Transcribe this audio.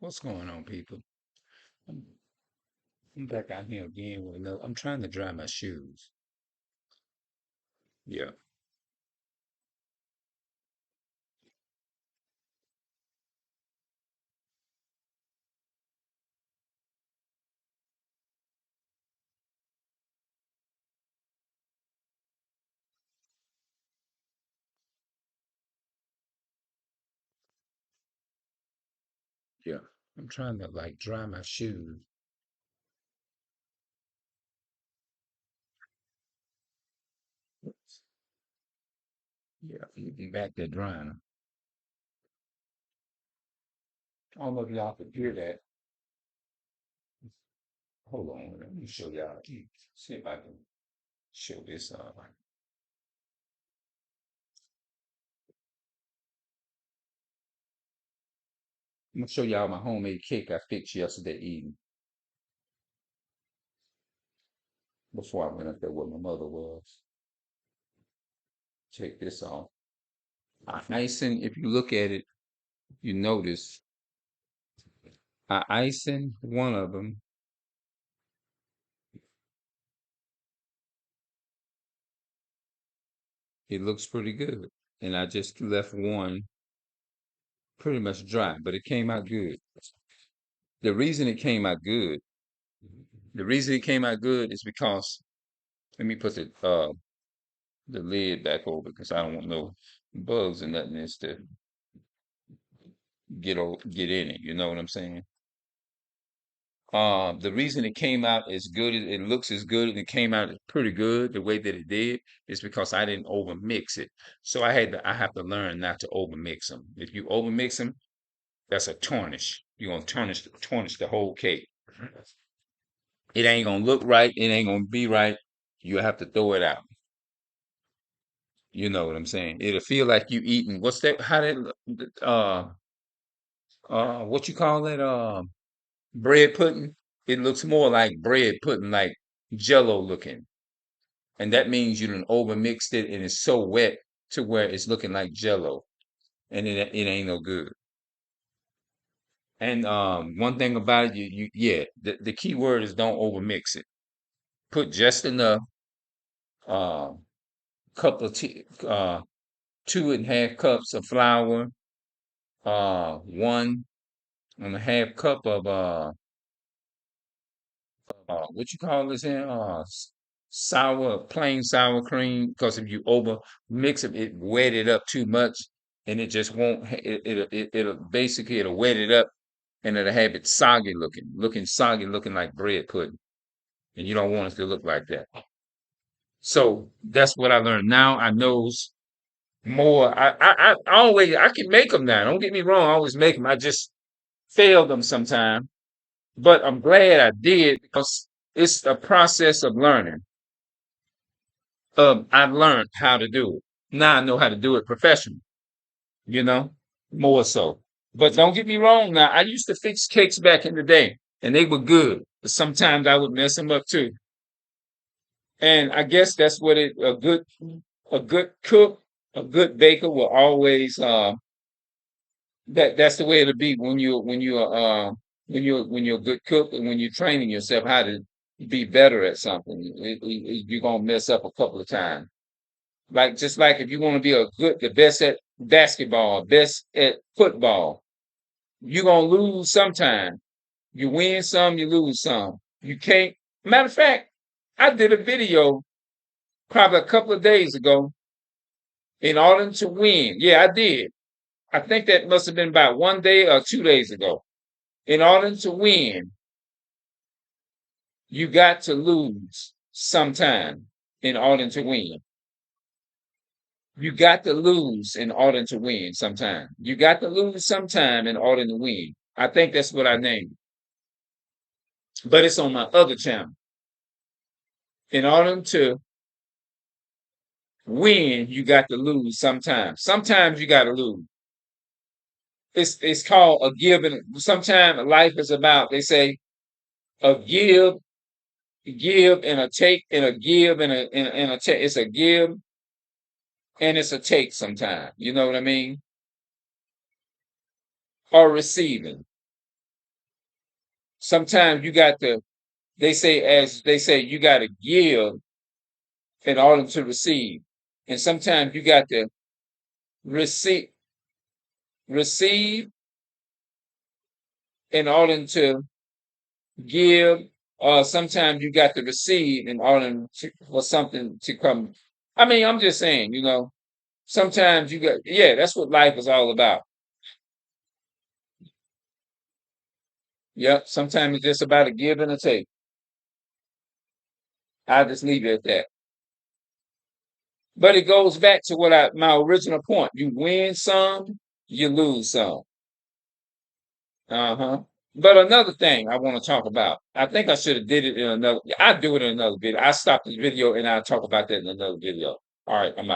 What's going on, people? I'm, I'm back out here again with another. I'm trying to dry my shoes. Yeah, yeah. I'm trying to like dry my shoes. Yeah, I'm back there drying them. I don't know if y'all can hear that. Hold on, let me show y'all. See if I can show this. I'm gonna show y'all my homemade cake I fixed yesterday evening before I went up there where my mother was. Check this off. Icing. If you look at it, you notice I icing one of them. It looks pretty good. And I just left one pretty much dry, but it came out good. The reason it came out good, the reason it came out good is because let me put the lid back over because I don't want no bugs and nothing else to get in it. You know what I'm saying? The reason it came out as good as it looks as good and it came out pretty good the way that it did is because I didn't over mix it. So I have to learn not to over mix them. If you over mix them, that's a tarnish. You're gonna tarnish the whole cake. It ain't gonna look right. It ain't gonna be right. You have to throw it out. You know what I'm saying? It'll feel like you eating. What's that? How that? What you call it? Bread pudding. It looks more like bread pudding, like Jello looking, and that means you done over mixed it and it's so wet to where it's looking like Jello, and it ain't no good. And one thing about it, yeah, the key word is don't over mix it. Put just enough. Um, Cup of tea, 2.5 cups of flour, 1.5 cup of what you call this here? Plain sour cream. Because if you over mix it, it wet it up too much, and it just won't. It'll basically it'll wet it up, and it'll have it soggy looking soggy, looking like bread pudding, and you don't want it to look like that. So that's what I learned. Now I knows more. I always I can make them now. Don't get me wrong. I always make them. I just fail them sometime. But I'm glad I did because it's a process of learning. I've learned how to do it. Now I know how to do it professionally. You know, more so. But don't get me wrong. Now I used to fix cakes back in the day, and they were good. But sometimes I would mess them up too. And I guess that's what a good cook, a good baker will always that's the way it'll be when you're a good cook and when you're training yourself how to be better at something. You're gonna mess up a couple of times. Like just like if you want to be the best at basketball, best at football, you're gonna lose sometime. You win some, you lose some. You can't. Matter of fact, I did a video probably a couple of days ago in order to win. Yeah, I did. I think that must have been about 1 day or 2 days ago. In order to win, you got to lose sometime in order to win. You got to lose in order to win sometime. You got to lose sometime in order to win. I think that's what I named it. But it's on my other channel. In order to win, you got to lose sometimes. Sometimes you got to lose. It's called a give and sometimes life is about, they say, a give and a take and a give and a take. It's a give and it's a take sometimes. You know what I mean? Or receiving. Sometimes you got to, they say, as they say, you got to give in order to receive. And sometimes you got to receive, receive in order to give, or sometimes you got to receive in order for something to come. I mean, I'm just saying, sometimes you got, yeah, that's what life is all about. Yep. Sometimes it's just about a give and a take. I'll just leave it at that. But it goes back to my original point. You win some, you lose some. Uh-huh. But another thing I want to talk about, I think I should have did it in another, I do it in another video. I stop this video and I'll talk about that in another video. All right, I'm out.